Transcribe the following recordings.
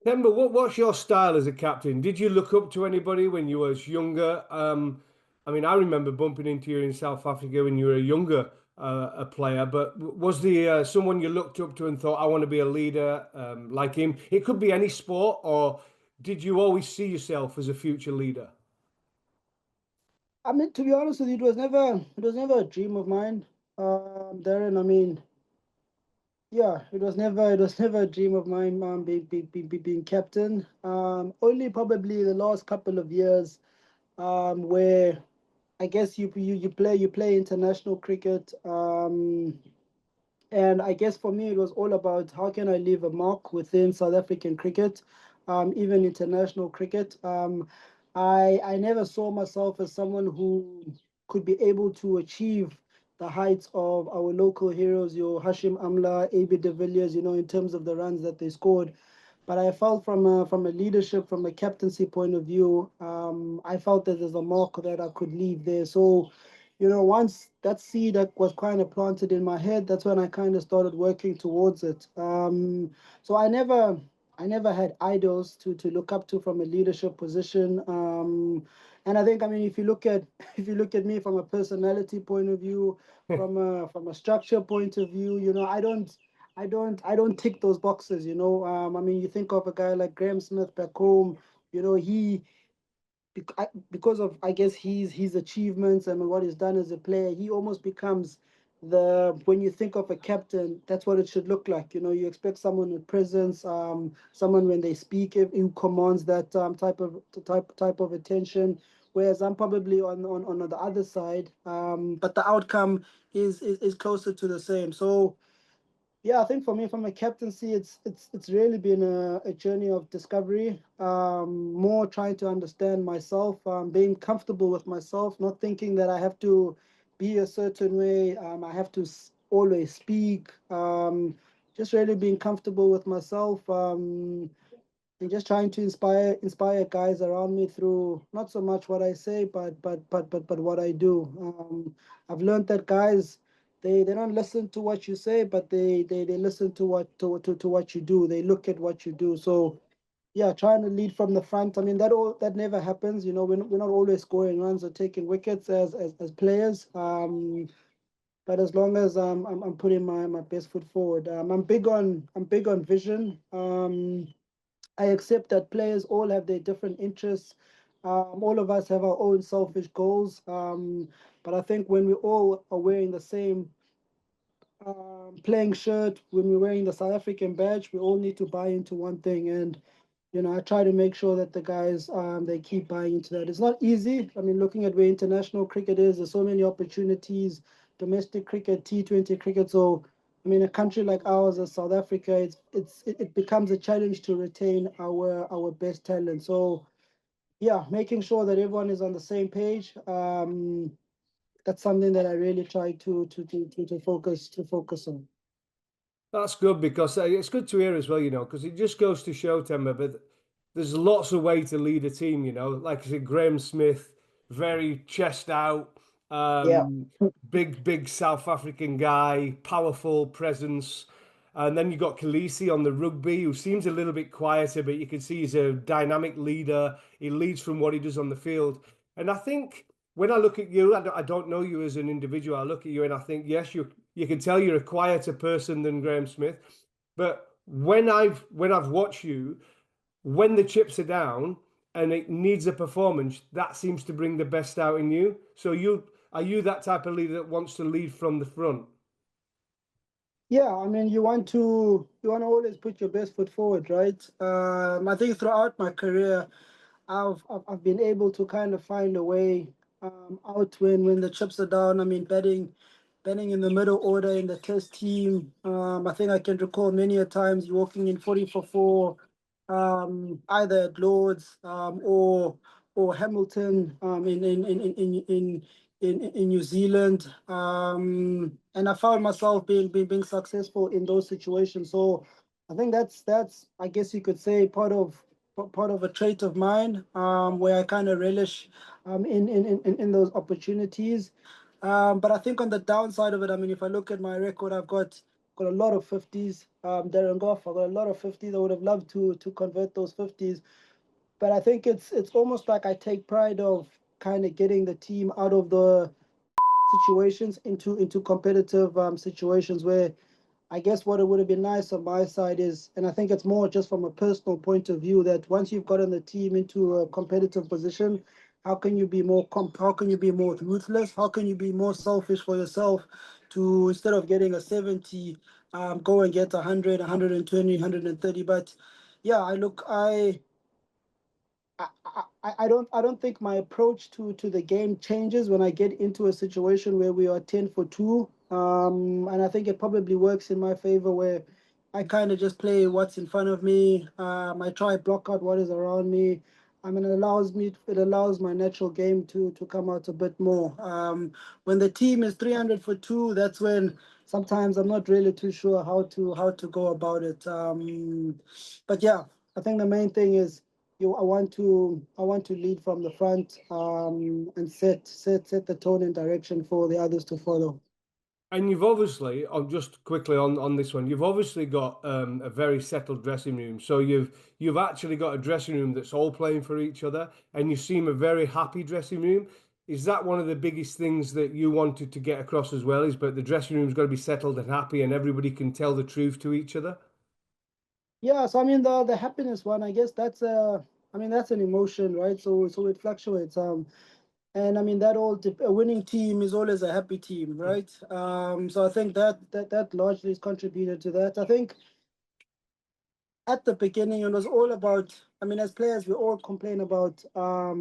Temba, what's your style as a captain? Did you look up to anybody when you was younger? I mean, I remember bumping into you in South Africa when you were a younger a player, but was the someone you looked up to and thought, I want to be a leader like him? It could be any sport, or did you always see yourself as a future leader? I mean, to be honest with you, it was never a dream of mine, Darren. I mean, yeah, it was never a dream of mine, being captain. Only probably the last couple of years, where I guess you play international cricket, and I guess for me it was all about how can I leave a mark within South African cricket, even international cricket. I never saw myself as someone who could be able to achieve the heights of our local heroes, your Hashim Amla, AB de Villiers, in terms of the runs that they scored. But I felt from a leadership, from a captaincy point of view, I felt that there's a mark that I could leave there. So, once that seed that was kind of planted in my head, that's when I kind of started working towards it. So I never had idols to look up to from a leadership position. And I think, I mean, if you look at if you look at me from a personality point of view, from a structure point of view, I don't tick those boxes. I mean, you think of a guy like Graham Smith back home. He because of, I guess, his achievements and what he's done as a player, he almost becomes the when you think of a captain, that's what it should look like. You expect someone with presence, someone when they speak, who commands that type of attention. Whereas I'm probably on the other side, but the outcome is closer to the same. So yeah, I think for me, from a captaincy, it's really been a journey of discovery. More trying to understand myself, being comfortable with myself, not thinking that I have to be a certain way. I have to always speak. Just really being comfortable with myself. And just trying to inspire guys around me through not so much what I say, but what I do. I've learned that guys, they don't listen to what you say, but they listen to what you do. They look at what you do. So yeah, trying to lead from the front. I mean, that never happens. We're not always scoring runs or taking wickets as players. But as long as I'm putting my best foot forward, I'm big on vision. I accept that players all have their different interests. All of us have our own selfish goals. But I think when we all are wearing the same playing shirt, when we're wearing the South African badge, we all need to buy into one thing. And I try to make sure that the guys they keep buying into that. It's not easy. I mean, looking at where international cricket is, there's so many opportunities. Domestic cricket, T20 cricket. So I mean, a country like ours, as South Africa, it becomes a challenge to retain our best talent. So yeah, making sure that everyone is on the same page. That's something that I really try to focus on. That's good because it's good to hear as well, because it just goes to show, Temba, but there's lots of way to lead a team, Like I said, Graham Smith, very chest out, Yeah. big South African guy, powerful presence. And then you got Khaleesi on the rugby, who seems a little bit quieter, but you can see he's a dynamic leader. He leads from what he does on the field. And I think when I look at you, I don't know you as an individual. I look at you and I think, yes, you can tell you're a quieter person than Graham Smith. But when I've watched you, when the chips are down and it needs a performance, that seems to bring the best out in you. So are you that type of leader that wants to lead from the front? Yeah, I mean, you want to always put your best foot forward, right? I think throughout my career, I've been able to kind of find a way out when the chips are down. I mean, batting in the middle order in the test team. I think I can recall many a times walking in 40 for 4, either at Lords, or Hamilton, in New Zealand. And I found myself being successful in those situations. So I think that's I guess you could say part of a trait of mine, where I kind of relish in those opportunities. But I think on the downside of it, I mean, if I look at my record, I've got got a lot of 50s. Darren Gough, I got a lot of 50s. I would have loved to convert those 50s, but I think it's almost like I take pride of kind of getting the team out of the situations into competitive situations where I guess what it would have been nice on my side is, and I think it's more just from a personal point of view, that once you've gotten the team into a competitive position, how can you be more how can you be more ruthless? How can you be more selfish for yourself to, instead of getting a 70, go and get 100, 120, 130? But yeah, I don't think my approach to the game changes when I get into a situation where we are 10 for 2. And I think it probably works in my favor where I kind of just play what's in front of me. I try block out what is around me. I mean, it allows my natural game to come out a bit more. When the team is 300 for 2, that's when sometimes I'm not really too sure how to go about it. But yeah, I think the main thing is I want to lead from the front, and set the tone and direction for the others to follow. And you've obviously, just quickly on this one, you've obviously got a very settled dressing room. So you've actually got a dressing room that's all playing for each other, and you seem a very happy dressing room. Is that one of the biggest things that you wanted to get across as well? Is but the dressing room's got to be settled and happy, and everybody can tell the truth to each other? Yeah, so I mean the happiness one, I guess that's an emotion, right? So it fluctuates. And I mean a winning team is always a happy team, right? So I think that largely is contributed to that. I think at the beginning it was all about, I mean, as players we all complain about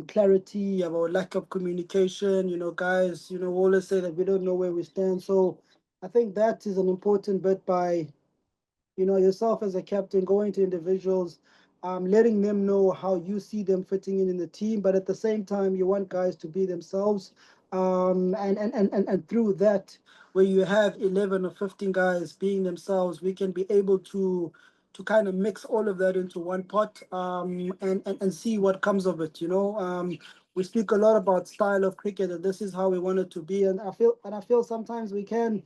clarity, about lack of communication, guys, always say that we don't know where we stand. So I think that is an important bit by yourself as a captain, going to individuals, letting them know how you see them fitting in the team, but at the same time, you want guys to be themselves. And through that, where you have 11 or 15 guys being themselves, we can be able to kind of mix all of that into one pot, and see what comes of it. We speak a lot about style of cricket, and this is how we want it to be. And I feel sometimes we can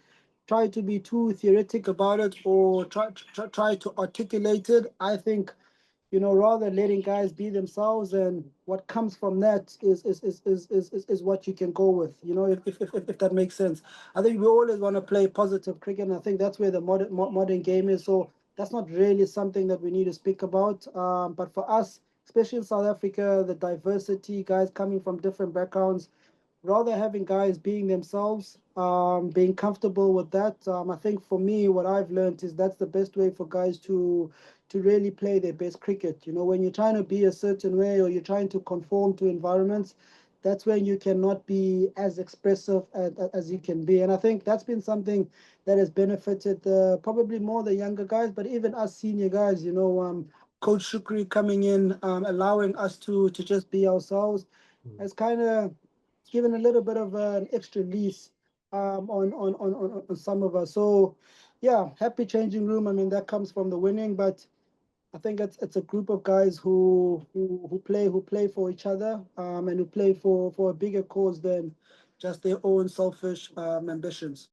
try to be too theoretic about it, or try to articulate it. I think, rather letting guys be themselves, and what comes from that is what you can go with, if that makes sense. I think we always want to play positive cricket, and I think that's where the modern game is. So that's not really something that we need to speak about. But for us, especially in South Africa, the diversity, guys coming from different backgrounds, rather having guys being themselves, being comfortable with that. I think for me, what I've learned is that's the best way for guys to really play their best cricket. When you're trying to be a certain way, or you're trying to conform to environments, that's when you cannot be as expressive as you can be. And I think that's been something that has benefited probably more the younger guys, but even us senior guys. Coach Shukri coming in, allowing us to just be ourselves, has kind of given a little bit of an extra lease, on some of us. So yeah, happy changing room. I mean, that comes from the winning, but I think it's a group of guys who play for each other, and who play for a bigger cause than just their own selfish ambitions.